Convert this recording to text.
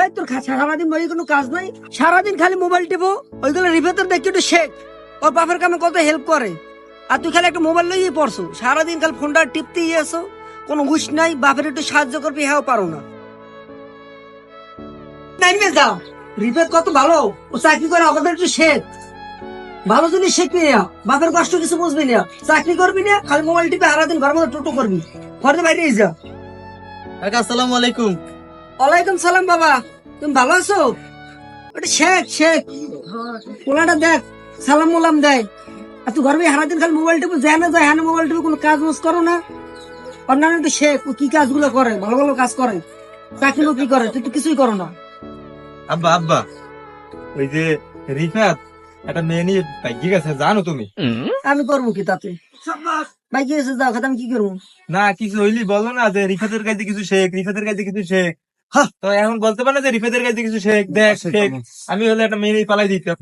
এই তোর সারাদিন বই কোনো কাজ নাই, সারাদিন খালি মোবাইল টিপো। ওইগুলো রিফাতের দেখি একটু শেখ, ওর বাপের কামে কত হেল্প করে, আর তুই খালি একটা মোবাইল লইয়ে পড়ছো, সারাদিন খালি ফোনটা টিপতেই আসো, কোনো হুশ নাই, বাপের একটু সাহায্য করবি হ্যাঁ পারো না। নাইমে যাও, রিফাত কত ভালো, ও চাকরি করে, আমাদের একটু শেখ, ভালো জিনিস শিখবি না, বাপের কষ্ট কিছু বুঝবি না, চাকরি করবি না, খালি মোবাইল টিপে সারাদিন ঘরের মধ্যে টোটো করবি, ঘরে বাইরে যা। আসসালামু আলাইকুম। ওয়ালাইকুম সালাম বাবা, তুমি ভালো আছো? ওটা শেখ শেখ পোলাটা দেখ, সালাম মোলাম দেয়, আর তুই ঘরে সারাদিন খালি মোবাইল টিপে যায় না যায়, হ্যাঁ মোবাইল টিপে কোনো কাজ বাজ করো না। অন্যান্য একটু শেখ, ও কি কাজগুলো করে, ভালো ভালো কাজ করে, চাকরি বাকরি করে, তুই তো কিছুই করো না। আব্বা আব্বা, ওই যে রিফাত একটা মেয়ে নিয়ে ভাগ্যে গেছে, জানো তুমি? আমি করবো কি তাতে, ভাই কি এসে যাও খাতে, আমি কি করবো? না কিছু হইলি বলো না যে রিফাতের কাছে কিছু শেখ, রিফাতের কাছে কিছু শেখ। তো এখন বলতে পারে না যে রিফাতের কাছে কিছু শেখ, দেখ শেখ। আমি হলে একটা মেয়ে নিয়ে পালাই দিতাম।